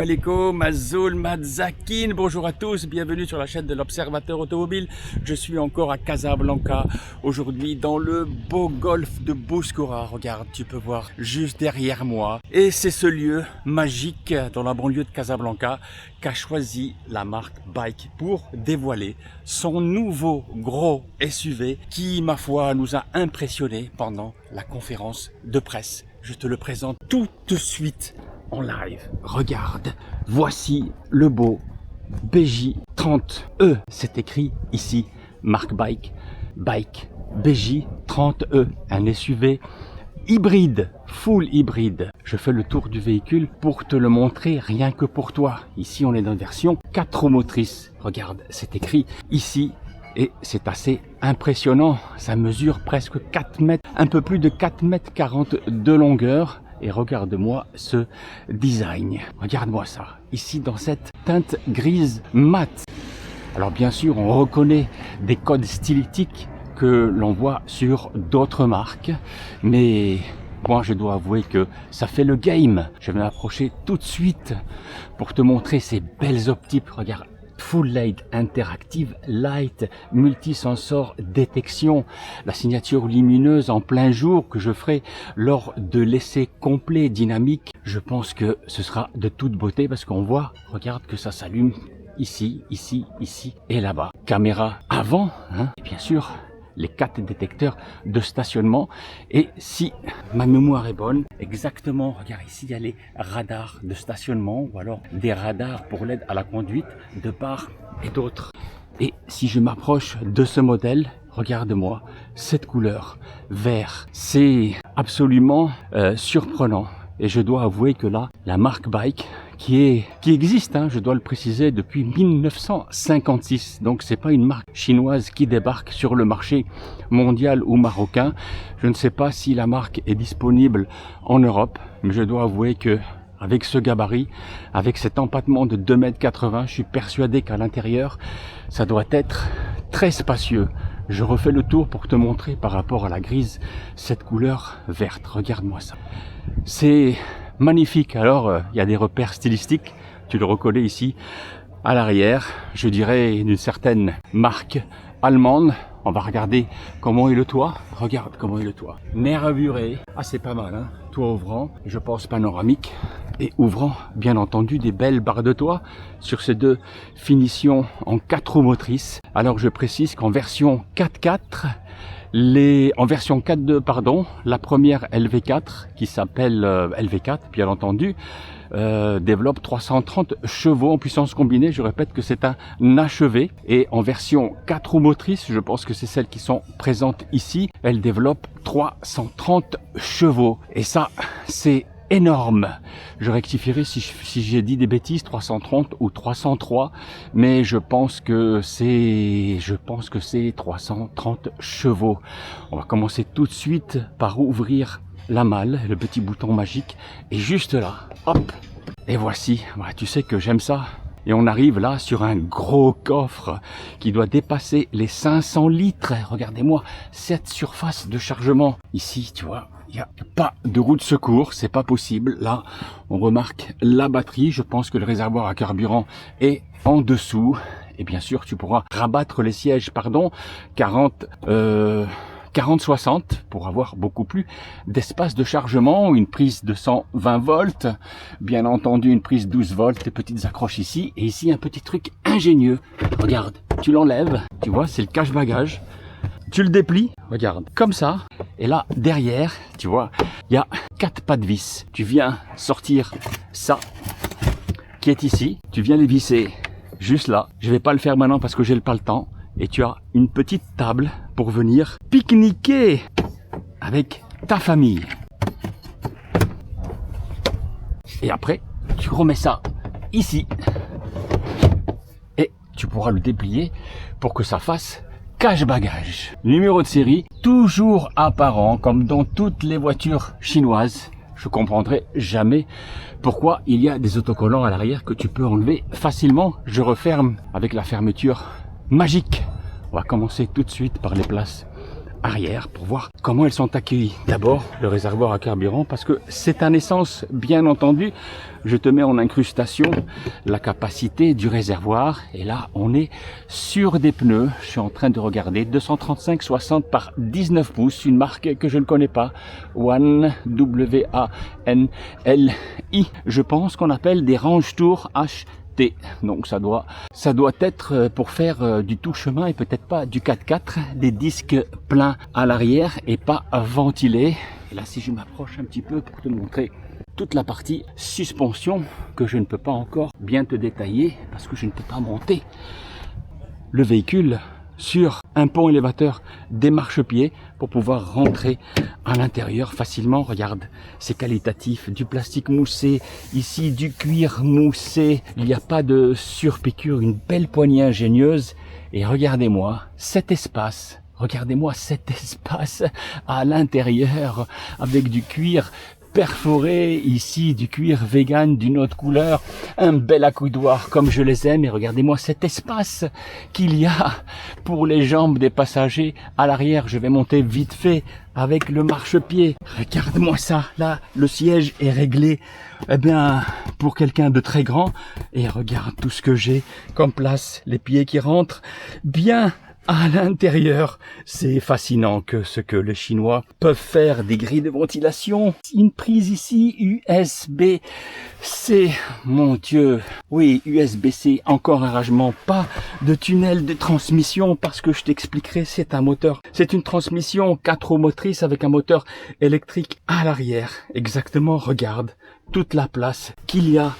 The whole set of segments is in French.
alaikum, Mazoul, Madzakin, bonjour à tous, bienvenue sur la chaîne de l'Observateur Automobile. Je suis encore à Casablanca, aujourd'hui dans le beau golfe de Bouskoura. Regarde, tu peux voir juste derrière moi. Et c'est ce lieu magique dans la banlieue de Casablanca qu'a choisi la marque Bike pour dévoiler son nouveau gros SUV qui, ma foi, nous a impressionnés pendant la conférence de presse. Je te le présente tout de suite en live. Regarde, voici le beau BJ30E. C'est écrit ici, marque Bike, BJ30E, un SUV hybride, full hybride. Je fais le tour du véhicule pour te le montrer rien que pour toi. Ici, on est dans une version 4 roues motrices. Regarde, c'est écrit ici. Et c'est assez impressionnant, ça mesure presque 4 mètres, un peu plus de 4 mètres 40 de longueur. Et regarde-moi ce design, regarde-moi ça, ici dans cette teinte grise mat. Alors bien sûr, on reconnaît des codes stylistiques que l'on voit sur d'autres marques, mais moi je dois avouer que ça fait le game. Je vais m'approcher tout de suite pour te montrer ces belles optiques, regarde. Full LED interactive, light, multisensor détection, la signature lumineuse en plein jour que je ferai lors de l'essai complet dynamique. Je pense que ce sera de toute beauté parce qu'on voit, regarde que ça s'allume ici, ici, ici et là-bas. Caméra avant, et bien sûr les 4 détecteurs de stationnement. Et si ma mémoire est bonne, exactement, regarde ici, il y a les radars de stationnement ou alors des radars pour l'aide à la conduite de part et d'autre. Et si je m'approche de ce modèle, regarde-moi cette couleur vert. C'est absolument surprenant. Et je dois avouer que là, la marque Bike, qui existe, je dois le préciser, depuis 1956. Donc c'est pas une marque chinoise qui débarque sur le marché mondial ou marocain. Je ne sais pas si la marque est disponible en Europe, mais je dois avouer que avec ce gabarit, avec cet empattement de 2,80 m, je suis persuadé qu'à l'intérieur, ça doit être très spacieux. Je refais le tour pour te montrer par rapport à la grise, cette couleur verte. Regarde-moi ça. C'est magnifique. Alors, il y a des repères stylistiques. Tu le reconnais ici à l'arrière. Je dirais d'une certaine marque allemande. On va regarder comment est le toit. Regarde comment est le toit. Nervuré. Ah, c'est pas mal, Toit ouvrant. Je pense panoramique. Et ouvrant, bien entendu, des belles barres de toit sur ces deux finitions en 4 roues motrices. Alors, je précise qu'en version 4.4, en version 4.2, pardon, la première LV4 qui s'appelle LV4 bien entendu développe 330 chevaux en puissance combinée. Je répète que c'est un achevé. Et en version 4 roues motrices, je pense que c'est celles qui sont présentes ici, elle développe 330 chevaux. Et ça, c'est énorme. Je rectifierai si j'ai dit des bêtises, 330 ou 303, mais je pense que c'est 330 chevaux. On va commencer tout de suite par ouvrir la malle, le petit bouton magique, et juste là, hop, et voici. Tu sais que j'aime ça. Et on arrive là sur un gros coffre qui doit dépasser les 500 litres. Regardez-moi cette surface de chargement. Ici, tu vois, il n'y a pas de roue de secours, c'est pas possible. Là, on remarque la batterie. Je pense que le réservoir à carburant est en dessous. Et bien sûr, tu pourras rabattre les sièges, 40-60 pour avoir beaucoup plus d'espace de chargement, une prise de 120 volts, bien entendu une prise 12 volts, des petites accroches ici, et ici un petit truc ingénieux. Regarde, tu l'enlèves, tu vois, c'est le cache-bagages, tu le déplies, regarde, comme ça, et là, derrière, tu vois, il y a 4 pas de vis. Tu viens sortir ça, qui est ici, tu viens les visser juste là. Je vais pas le faire maintenant parce que j'ai pas le temps. Et tu as une petite table pour venir pique-niquer avec ta famille. Et après, tu remets ça ici. Et tu pourras le déplier pour que ça fasse cache-bagages. Numéro de série, toujours apparent comme dans toutes les voitures chinoises. Je comprendrai jamais pourquoi il y a des autocollants à l'arrière que tu peux enlever facilement. Je referme avec la fermeture magique. On va commencer tout de suite par les places arrière pour voir comment elles sont accueillies. D'abord, le réservoir à carburant, parce que c'est un essence, bien entendu. Je te mets en incrustation la capacité du réservoir. Et là, on est sur des pneus. Je suis en train de regarder 235/60 par 19 pouces, une marque que je ne connais pas. One, W-A-N-L-I. Je pense qu'on appelle des Range Tour HT. Donc ça doit être pour faire du tout chemin et peut-être pas du 4x4, des disques pleins à l'arrière et pas ventilés. Et là, si je m'approche un petit peu pour te montrer toute la partie suspension que je ne peux pas encore bien te détailler parce que je ne peux pas monter le véhicule sur un pont élévateur des marchepieds pour pouvoir rentrer à l'intérieur facilement. Regarde, c'est qualitatif, du plastique moussé, ici du cuir moussé, il n'y a pas de surpiqûre, une belle poignée ingénieuse. Et regardez-moi cet espace à l'intérieur avec du cuir perforé, ici du cuir vegan d'une autre couleur, un bel accoudoir comme je les aime. Et regardez-moi cet espace qu'il y a pour les jambes des passagers à l'arrière. Je vais monter vite fait avec le marchepied. Regarde-moi ça, là le siège est réglé pour quelqu'un de très grand. Et regarde tout ce que j'ai comme place, les pieds qui rentrent bien à l'intérieur. C'est fascinant que ce que les Chinois peuvent faire, des grilles de ventilation, une prise ici USB-C, mon Dieu, oui, USB-C, encore un rangement, pas de tunnel de transmission parce que je t'expliquerai, c'est un moteur, c'est une transmission 4 roues motrices avec un moteur électrique à l'arrière. Exactement, regarde toute la place qu'il y a.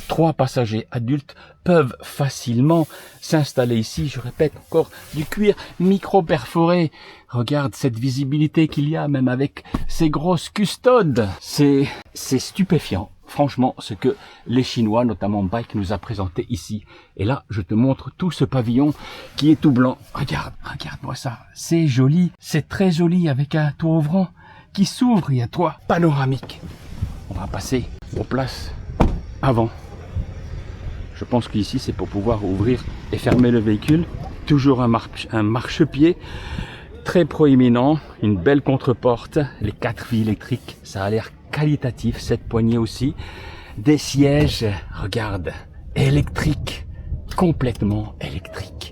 3 passagers adultes peuvent facilement s'installer ici. Je répète encore, du cuir micro-perforé. Regarde cette visibilité qu'il y a, même avec ces grosses custodes. C'est stupéfiant. Franchement, ce que les Chinois, notamment Bike, nous a présenté ici. Et là, je te montre tout ce pavillon qui est tout blanc. Regarde-moi ça. C'est joli. C'est très joli avec un toit ouvrant qui s'ouvre et un toit panoramique. On va passer aux places avant. Je pense qu'ici c'est pour pouvoir ouvrir et fermer le véhicule. Toujours un marchepied très proéminent, une belle contre-porte, les 4 vies électriques, ça a l'air qualitatif, cette poignée aussi. Des sièges, regarde, électriques, complètement électriques,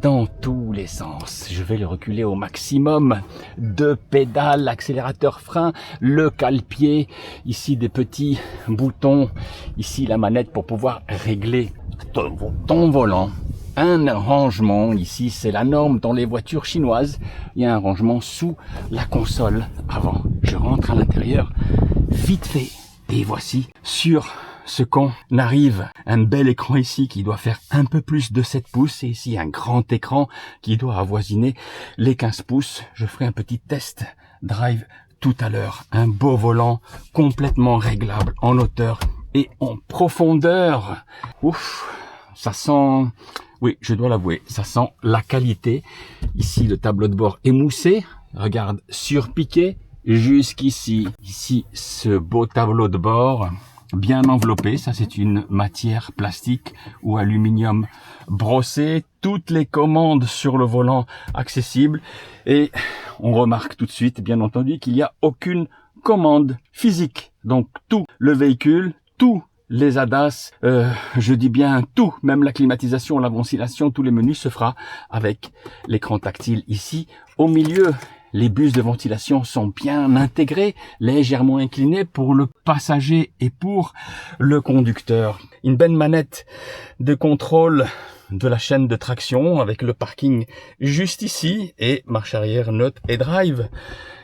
dans tous les sens. Je vais le reculer au maximum. 2 pédales, accélérateur, frein, le cale-pied, ici des petits boutons, ici la manette pour pouvoir régler ton volant. Un rangement, ici c'est la norme dans les voitures chinoises, il y a un rangement sous la console avant. Je rentre à l'intérieur vite fait et voici sur ce qu'on arrive, un bel écran ici qui doit faire un peu plus de 7 pouces et ici un grand écran qui doit avoisiner les 15 pouces. Je ferai un petit test drive tout à l'heure. Un beau volant complètement réglable en hauteur et en profondeur. Ouf, ça sent, oui, je dois l'avouer, ça sent la qualité. Ici, le tableau de bord émoussé, regarde, surpiqué jusqu'ici. Ici, ce beau tableau de bord bien enveloppé, ça c'est une matière plastique ou aluminium brossé. Toutes les commandes sur le volant accessibles et on remarque tout de suite, bien entendu, qu'il n'y a aucune commande physique. Donc tout le véhicule, tout les ADAS, je dis bien tout, même la climatisation, la ventilation, tous les menus se fera avec l'écran tactile ici au milieu. Les bus de ventilation sont bien intégrés, légèrement inclinés pour le passager et pour le conducteur. Une belle manette de contrôle de la chaîne de traction avec le parking juste ici et marche arrière, note et drive.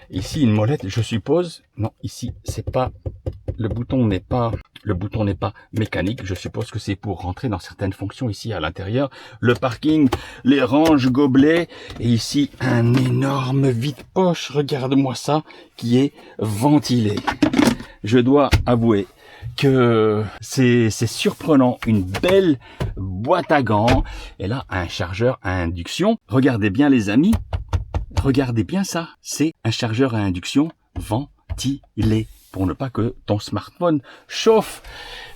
Ici une molette, je suppose. Non, ici c'est pas, le bouton n'est pas mécanique. Je suppose que c'est pour rentrer dans certaines fonctions ici à l'intérieur. Le parking, les ranges gobelets et ici un énorme vide-poche. Regarde-moi ça qui est ventilé. Je dois avouer que c'est surprenant, une belle boîte à gants et là un chargeur à induction. Regardez bien les amis. Regardez bien ça, c'est un chargeur à induction ventilé. pour ne pas que ton smartphone chauffe.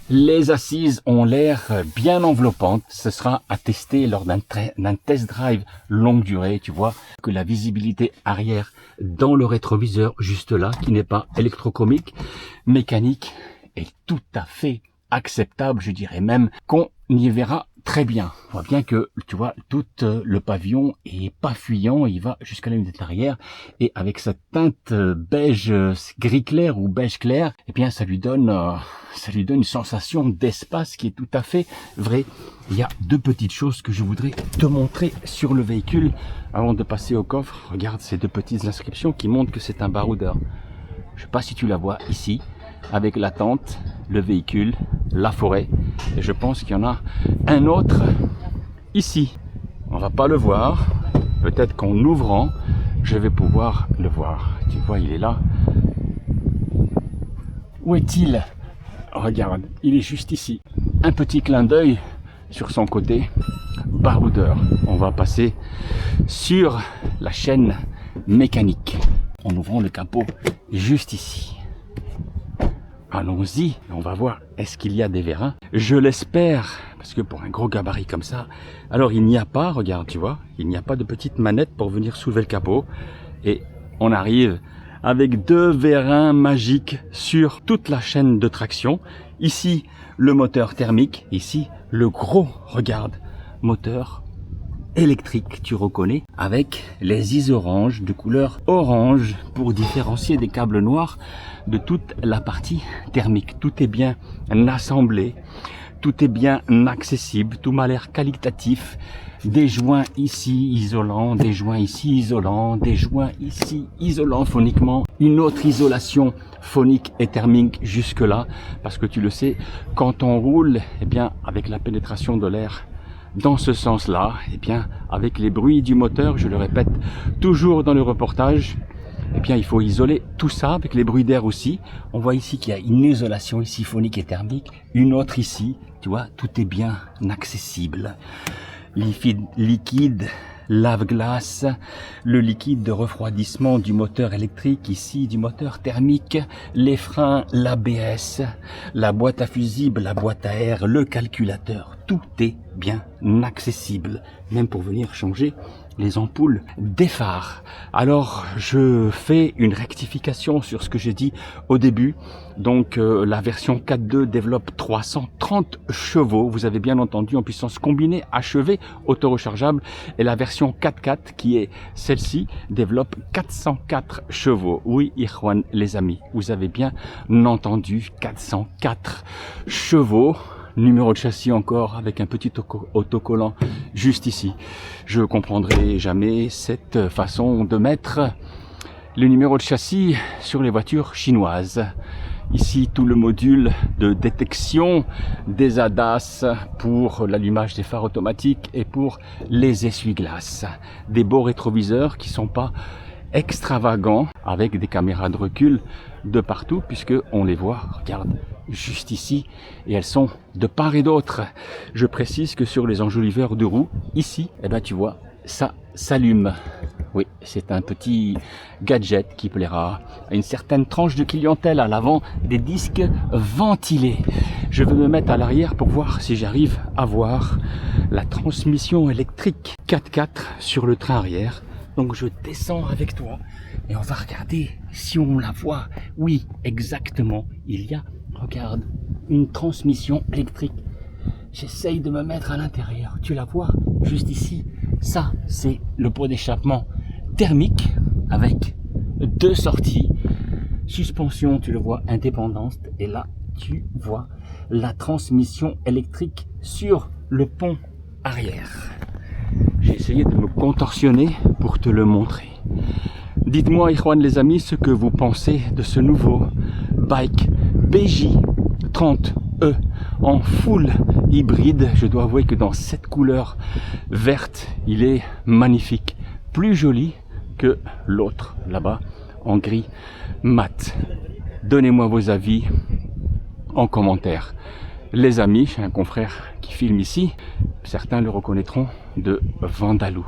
Les assises ont l'air bien enveloppantes. Ce sera à tester lors d'un test drive longue durée. Tu vois que la visibilité arrière dans le rétroviseur, juste là, qui n'est pas électrochromique, mécanique, est tout à fait acceptable. Je dirais même qu'on y verra très bien. On voit bien que, tu vois, tout le pavillon est pas fuyant, il va jusqu'à la lunette arrière, et avec sa teinte beige gris clair ou beige clair, eh bien ça lui donne une sensation d'espace qui est tout à fait vraie. Il y a deux petites choses que je voudrais te montrer sur le véhicule avant de passer au coffre. Regarde ces deux petites inscriptions qui montrent que c'est un baroudeur. Je sais pas si tu la vois ici, avec la tente, le véhicule, la forêt, et je pense qu'il y en a un autre ici. On va pas le voir, peut-être qu'en ouvrant, je vais pouvoir le voir. Tu vois, il est là. Où est-il? Regarde, il est juste ici. Un petit clin d'œil sur son côté baroudeur. On va passer sur la chaîne mécanique en ouvrant le capot juste ici. Allons-y, on va voir, est-ce qu'il y a des vérins? Je l'espère, parce que pour un gros gabarit comme ça, alors il n'y a pas, regarde, tu vois, il n'y a pas de petite manette pour venir soulever le capot. Et on arrive avec deux vérins magiques sur toute la chaîne de traction. Ici, le moteur thermique, ici, le gros, regarde, moteur électrique, tu reconnais, avec les isoranges de couleur orange pour différencier des câbles noirs de toute la partie thermique. Tout est bien assemblé, tout est bien accessible, tout m'a l'air qualitatif. Des joints ici isolants, des joints ici isolants, des joints ici isolants phoniquement, une autre isolation phonique et thermique jusque là, parce que tu le sais, quand on roule, eh bien avec la pénétration de l'air dans ce sens-là, eh bien, avec les bruits du moteur, je le répète toujours dans le reportage, eh bien, il faut isoler tout ça avec les bruits d'air aussi. On voit ici qu'il y a une isolation ici phonique et thermique, une autre ici, tu vois, tout est bien accessible. Liquide, lave-glace, le liquide de refroidissement du moteur électrique ici, du moteur thermique, les freins, l'ABS, la boîte à fusible, la boîte à air, le calculateur, tout est bien accessible, même pour venir changer les ampoules des phares. Alors je fais une rectification sur ce que j'ai dit au début. Donc la version 4.2 développe 330 chevaux, vous avez bien entendu, en puissance combinée achevée auto-rechargeable, et la version 4.4 qui est celle-ci développe 404 chevaux. Oui, Ikhwan les amis, vous avez bien entendu, 404 chevaux. Numéro de châssis encore avec un petit autocollant juste ici. Je comprendrai jamais cette façon de mettre le numéro de châssis sur les voitures chinoises. Ici, tout le module de détection des ADAS pour l'allumage des phares automatiques et pour les essuie-glaces. Des beaux rétroviseurs qui sont pas extravagants, avec des caméras de recul de partout, puisque on les voit, regarde, juste ici, et elles sont de part et d'autre. Je précise que sur les enjoliveurs de roues, ici, eh ben tu vois, ça s'allume. Oui, c'est un petit gadget qui plaira à une certaine tranche de clientèle. À l'avant, des disques ventilés. Je vais me mettre à l'arrière pour voir si j'arrive à voir la transmission électrique 4x4 sur le train arrière. Donc je descends avec toi et on va regarder si on la voit. Oui, exactement, il y a, regarde, une transmission électrique. J'essaye de me mettre à l'intérieur. Tu la vois juste ici. Ça, c'est le pot d'échappement thermique avec deux sorties. Suspension, tu le vois, indépendante. Et là, tu vois la transmission électrique sur le pont arrière. J'ai essayé de me contorsionner pour te le montrer. Dites-moi, Ikhwan les amis, ce que vous pensez de ce nouveau bike BJ30E en full hybride. Je dois avouer que dans cette couleur verte, il est magnifique. Plus joli que l'autre là-bas en gris mat. Donnez-moi vos avis en commentaire. Les amis, j'ai un confrère qui filme ici, certains le reconnaîtront, de Vandaloo.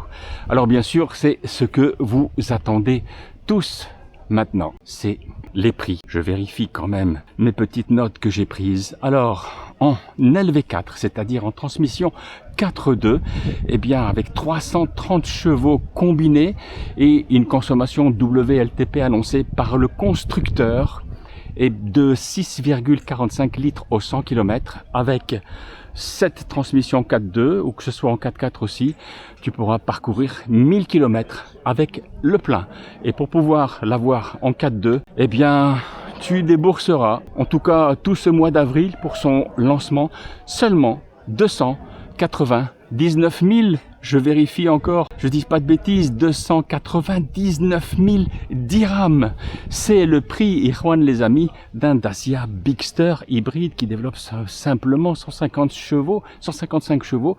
Alors bien sûr, c'est ce que vous attendez tous Maintenant, c'est les prix. Je vérifie quand même mes petites notes que j'ai prises. Alors, en LV4, c'est-à-dire en transmission 4.2, eh bien avec 330 chevaux combinés et une consommation WLTP annoncée par le constructeur est de 6,45 litres au 100 km avec cette transmission 4.2 ou que ce soit en 4.4 aussi, tu pourras parcourir 1000 km avec le plein. Et pour pouvoir l'avoir en 4.2, eh bien, tu débourseras, en tout cas tout ce mois d'avril pour son lancement, seulement 299 000. Je vérifie encore, je dis pas de bêtises, 299 000 dirhams. C'est le prix, Ikhwan les amis, d'un Dacia Bigster hybride qui développe simplement 155 chevaux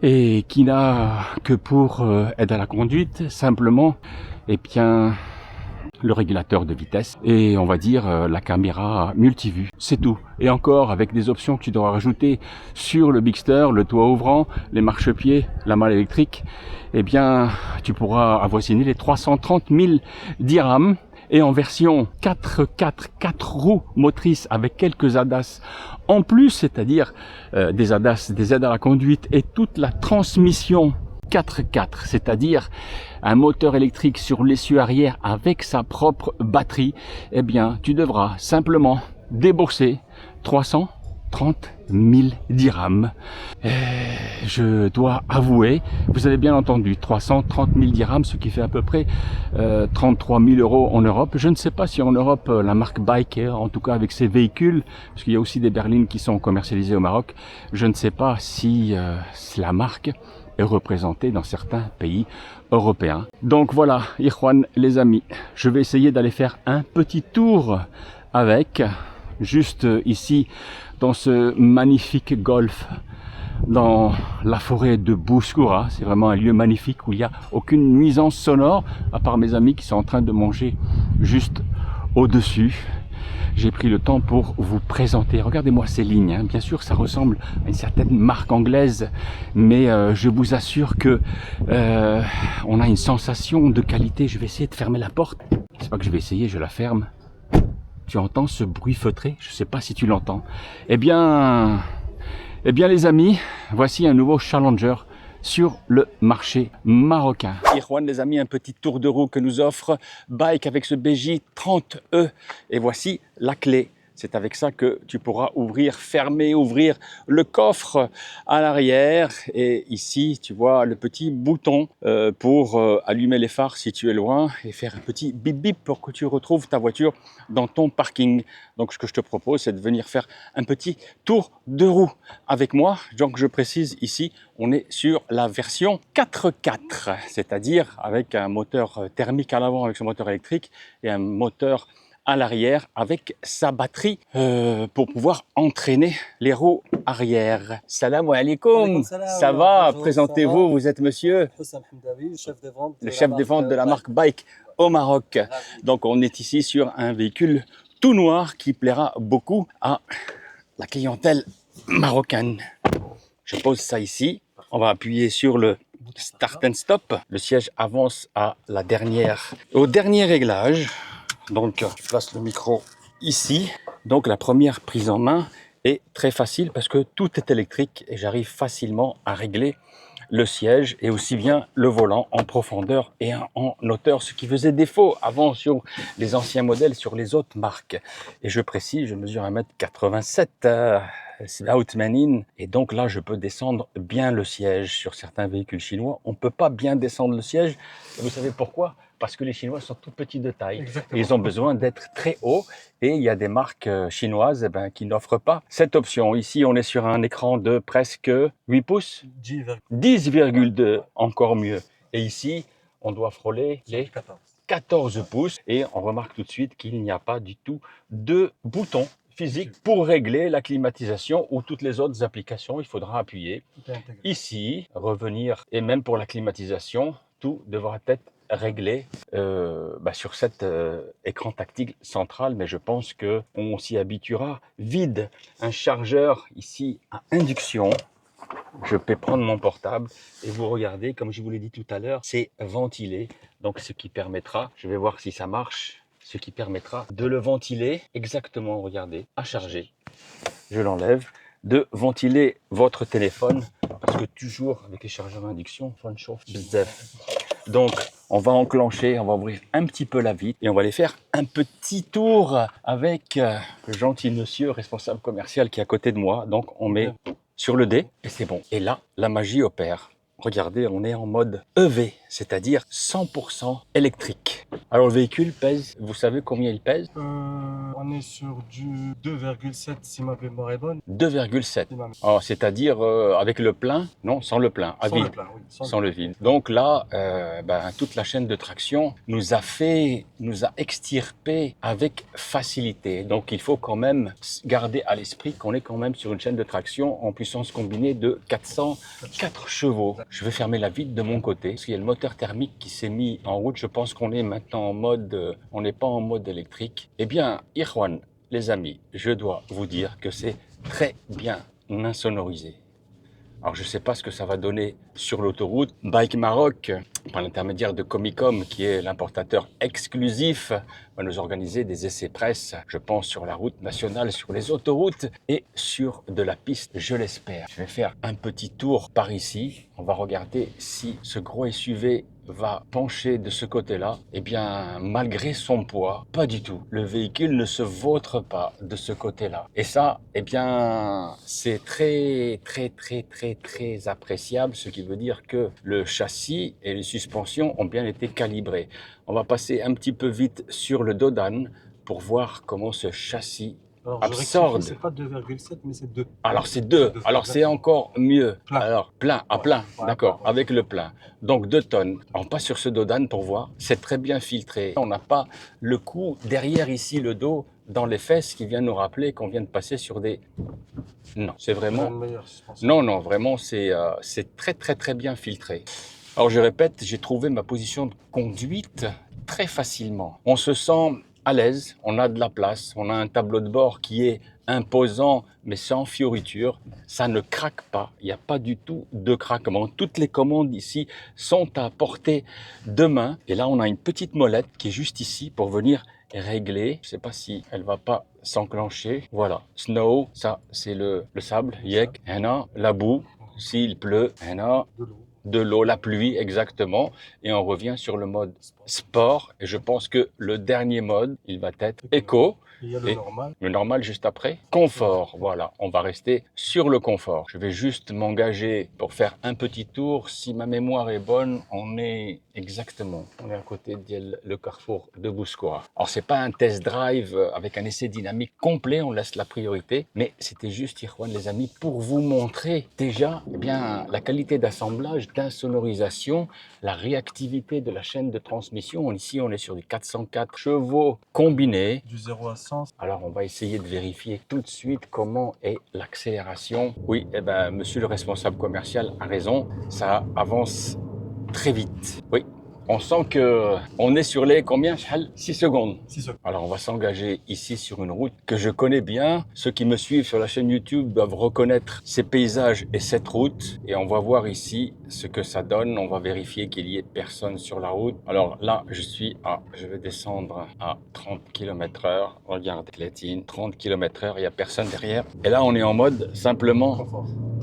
et qui n'a que pour aide à la conduite, simplement, eh bien, le régulateur de vitesse et on va dire la caméra multivue, c'est tout. Et encore avec des options que tu dois rajouter sur le Bigster, le toit ouvrant, les marchepieds, la malle électrique, eh bien tu pourras avoisiner les 330 000 dirhams. Et en version 4 roues motrices avec quelques ADAS en plus, c'est-à-dire des ADAS, des aides à la conduite et toute la transmission 4x4, c'est-à-dire un moteur électrique sur l'essieu arrière avec sa propre batterie, eh bien, tu devras simplement débourser 330 000 dirhams. Je dois avouer, vous avez bien entendu, 330 000 dirhams, ce qui fait à peu près 33 000 euros en Europe. Je ne sais pas si en Europe, la marque Bike, en tout cas avec ses véhicules, parce qu'il y a aussi des berlines qui sont commercialisées au Maroc, je ne sais pas si la marque est représentée dans certains pays européens. Donc voilà, Ikhwan les amis, je vais essayer d'aller faire un petit tour avec, juste ici, dans ce magnifique golfe, dans la forêt de Bouskoura. C'est vraiment un lieu magnifique où il n'y a aucune nuisance sonore, à part mes amis qui sont en train de manger juste au-dessus. J'ai pris le temps pour vous présenter. Regardez-moi ces lignes, hein. Bien sûr ça ressemble à une certaine marque anglaise, mais je vous assure que on a une sensation de qualité. Je vais essayer de fermer la porte. C'est pas que je vais essayer, je la ferme. Tu entends ce bruit feutré? Je sais pas si tu l'entends. Eh bien les amis, voici un nouveau Challenger sur le marché marocain. Ikhwan les amis, un petit tour de roue que nous offre Bike avec ce BJ 30E. Et voici la clé. C'est avec ça que tu pourras ouvrir, fermer, ouvrir le coffre à l'arrière. Et ici, tu vois le petit bouton pour allumer les phares si tu es loin et faire un petit bip bip pour que tu retrouves ta voiture dans ton parking. Donc, ce que je te propose, c'est de venir faire un petit tour de roue avec moi. Donc, je précise ici, on est sur la version 4x4, c'est-à-dire avec un moteur thermique à l'avant avec son moteur électrique et un moteur à l'arrière avec sa batterie pour pouvoir entraîner les roues arrière. Salam alaikum. Ça va? Présentez-vous, vous êtes monsieur le chef des ventes de la marque Bike au Maroc. Donc on est ici sur un véhicule tout noir qui plaira beaucoup à la clientèle marocaine. Je pose ça ici. On va appuyer sur le start and stop. Le siège avance au dernier réglage. Donc, je place le micro ici. Donc, la première prise en main est très facile parce que tout est électrique et j'arrive facilement à régler le siège et aussi bien le volant en profondeur et en hauteur, ce qui faisait défaut avant sur les anciens modèles, sur les autres marques. Et je précise, je mesure 1m87, c'est Outmanin, et donc là je peux descendre bien le siège. Sur certains véhicules chinois, on ne peut pas bien descendre le siège. Et vous savez pourquoi? Parce que les Chinois sont tout petits de taille. Et ils ont besoin d'être très hauts. Et il y a des marques chinoises qui n'offrent pas cette option. Ici, on est sur un écran de presque 8 pouces. 10,2, encore mieux. Et ici, on doit frôler les 14 pouces. Et on remarque tout de suite qu'il n'y a pas du tout de bouton physique pour régler la climatisation ou toutes les autres applications. Il faudra appuyer ici, revenir. Et même pour la climatisation, tout devra être réglé sur cet écran tactile central, mais je pense que on s'y habituera. Vide, un chargeur ici à induction. Je peux prendre mon portable et vous regardez, comme je vous l'ai dit tout à l'heure, c'est ventilé, donc ce qui permettra, je vais voir si ça marche, ce qui permettra de le ventiler exactement, regardez, à charger. Je l'enlève, de ventiler votre téléphone, parce que toujours avec les chargeurs d'induction, ça chauffe bzef. Donc, on va enclencher, on va ouvrir un petit peu la vitre et on va aller faire un petit tour avec le gentil monsieur responsable commercial qui est à côté de moi. Donc, on met sur le dé et c'est bon. Et là, la magie opère. Regardez, on est en mode EV, c'est-à-dire 100% électrique. Alors le véhicule pèse, vous savez combien il pèse? On est sur du 2,7 si ma mémoire est bonne. 2,7. Si ma- C'est-à-dire avec le plein? Non, sans le plein, à Sans vide. le plein, oui. Sans le vide. Donc là, toute la chaîne de traction nous a extirpé avec facilité. Donc il faut quand même garder à l'esprit qu'on est quand même sur une chaîne de traction en puissance combinée de 404 chevaux. Je vais fermer la vitre de mon côté, parce qu'il y a le moteur thermique qui s'est mis en route. Je pense qu'on est maintenant en mode, on n'est pas en mode électrique. Eh bien, Irwan, les amis, je dois vous dire que c'est très bien insonorisé. Alors je ne sais pas ce que ça va donner sur l'autoroute. Bike Maroc, par l'intermédiaire de Comicom, qui est l'importateur exclusif, va nous organiser des essais presse, je pense, sur la route nationale, sur les autoroutes et sur de la piste, je l'espère. Je vais faire un petit tour par ici. On va regarder si ce gros SUV va pencher de ce côté-là. Eh bien, malgré son poids, pas du tout. Le véhicule ne se vautre pas de ce côté-là. Et ça, eh bien, c'est très appréciable, ce qui veut dire que le châssis et les suspensions ont bien été calibrés. On va passer un petit peu vite sur le dos d'âne pour voir comment ce châssis absorbe. C'est pas 2,7 mais c'est 2. Alors c'est 2, alors c'est encore mieux. Plein. Alors plein, à plein, Ouais, d'accord, ouais. avec le plein. Donc 2 tonnes. On passe sur ce dos d'âne pour voir. C'est très bien filtré. On n'a pas le coup derrière ici, le dos, dans les fesses qui vient nous rappeler qu'on vient de passer sur des... Non, c'est vraiment... Non, vraiment, c'est très bien filtré. Alors je répète, j'ai trouvé ma position de conduite très facilement. On se sent à l'aise, on a de la place, on a un tableau de bord qui est imposant mais sans fioritures. Ça ne craque pas, il n'y a pas du tout de craquement. Toutes les commandes ici sont à portée de main. Et là, on a une petite molette qui est juste ici pour venir régler. Je ne sais pas si elle va pas s'enclencher. Voilà, snow, ça c'est le sable, yek, la boue, s'il pleut, de l'eau, la pluie exactement, et on revient sur le mode sport. Et je pense que le dernier mode, il va être éco. Il y a le normal. Le normal juste après. Confort, voilà, on va rester sur le confort. Je vais juste m'engager pour faire un petit tour. Si ma mémoire est bonne, on est à côté de le carrefour de Bouskoura. Alors c'est pas un test drive avec un essai dynamique complet, on laisse la priorité, mais c'était juste, Irwan, les amis, pour vous montrer déjà eh bien, la qualité d'assemblage, d'insonorisation, la réactivité de la chaîne de transmission. Ici, on est sur du 404 chevaux combinés. Du 0 à 100. Alors, on va essayer de vérifier tout de suite comment est l'accélération. Oui, eh ben, monsieur le responsable commercial a raison, ça avance très vite. Oui, on sent que on est sur les combien? 6 secondes. 6 secondes. Alors on va s'engager ici sur une route que je connais bien. Ceux qui me suivent sur la chaîne YouTube doivent reconnaître ces paysages et cette route. Et on va voir ici ce que ça donne. On va vérifier qu'il y ait personne sur la route. Alors là, je vais descendre à 30 km/h. Regardez, Clétine, 30 km/h, il n'y a personne derrière. Et là, on est en mode simplement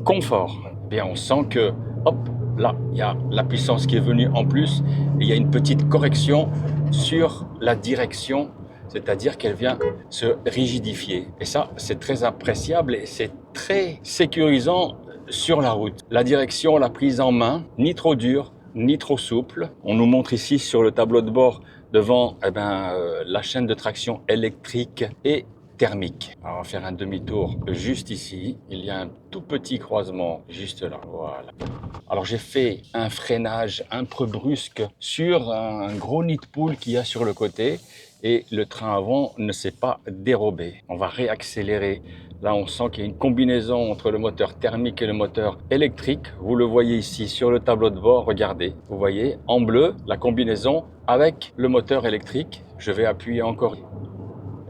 confort. Eh bien, on sent que, hop, là, il y a la puissance qui est venue en plus et il y a une petite correction sur la direction, c'est-à-dire qu'elle vient se rigidifier. Et ça, c'est très appréciable et c'est très sécurisant sur la route. La direction, la prise en main, ni trop dure, ni trop souple. On nous montre ici sur le tableau de bord devant la chaîne de traction électrique et thermique. Alors, on va faire un demi-tour juste ici. Il y a un tout petit croisement juste là. Voilà. Alors j'ai fait un freinage un peu brusque sur un gros nid de poule qu'il y a sur le côté et le train avant ne s'est pas dérobé. On va réaccélérer. Là, on sent qu'il y a une combinaison entre le moteur thermique et le moteur électrique. Vous le voyez ici sur le tableau de bord. Regardez, vous voyez en bleu la combinaison avec le moteur électrique. Je vais appuyer encore.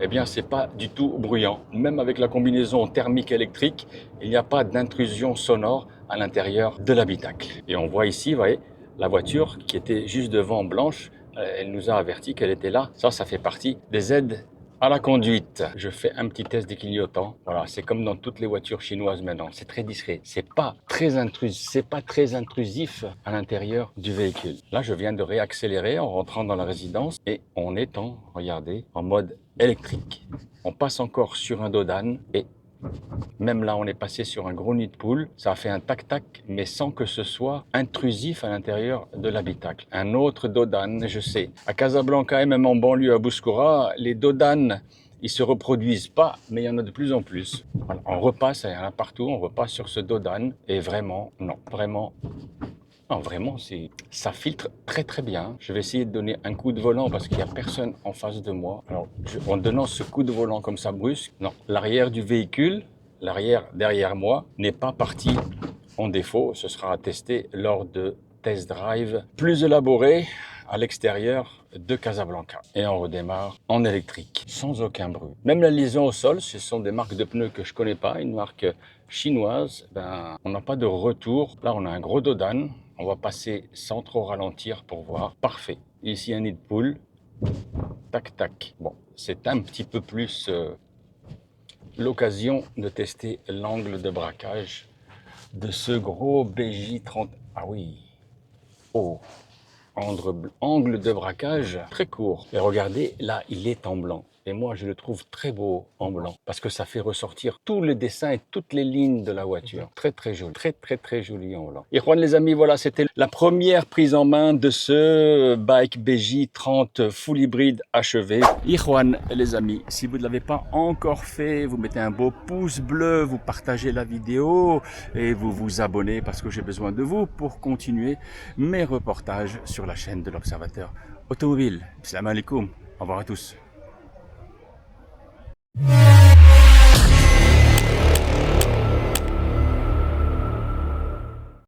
Eh bien, c'est pas du tout bruyant. Même avec la combinaison thermique-électrique, il n'y a pas d'intrusion sonore à l'intérieur de l'habitacle. Et on voit ici, vous voyez, la voiture qui était juste devant blanche, elle nous a averti qu'elle était là. Ça fait partie des aides à la conduite. Je fais un petit test des clignotants. Voilà, c'est comme dans toutes les voitures chinoises maintenant. C'est très discret. C'est pas très intrusif à l'intérieur du véhicule. Là, je viens de réaccélérer en rentrant dans la résidence et on est regardez, en mode électrique. On passe encore sur un dos d'âne et même là, on est passé sur un gros nid de poule. Ça a fait un tac-tac, mais sans que ce soit intrusif à l'intérieur de l'habitacle. Un autre dos d'âne, je sais. À Casablanca et même en banlieue à Bouskoura, les dos d'âne, ils se reproduisent pas, mais il y en a de plus en plus. Voilà, on repasse, il y en a partout, on repasse sur ce dos d'âne. Et vraiment, non, vraiment, ça filtre très très bien. Je vais essayer de donner un coup de volant parce qu'il n'y a personne en face de moi. Alors, en donnant ce coup de volant comme ça brusque, non, l'arrière du véhicule, l'arrière derrière moi, n'est pas parti en défaut. Ce sera à tester lors de test drive plus élaborés à l'extérieur de Casablanca. Et on redémarre en électrique, sans aucun bruit. Même la liaison au sol, ce sont des marques de pneus que je connais pas, une marque chinoise. On n'a pas de retour. Là, on a un gros dos d'âne. On va passer sans trop ralentir pour voir. Parfait. Ici, un nid de poule. Tac, tac. Bon, c'est un petit peu plus l'occasion de tester l'angle de braquage de ce gros BJ30. Ah oui. Oh. Angle de braquage très court. Et regardez, là, il est en blanc. Et moi, je le trouve très beau en blanc parce que ça fait ressortir tous les dessins et toutes les lignes de la voiture. Très, très joli. Très, très, très joli en blanc. Et Juan, les amis, voilà, c'était la première prise en main de ce bike BJ30 full hybride achevé. Et Juan, les amis, si vous ne l'avez pas encore fait, vous mettez un beau pouce bleu, vous partagez la vidéo et vous vous abonnez parce que j'ai besoin de vous pour continuer mes reportages sur la chaîne de l'Observateur Automobile. Salam alaikum. Au revoir à tous.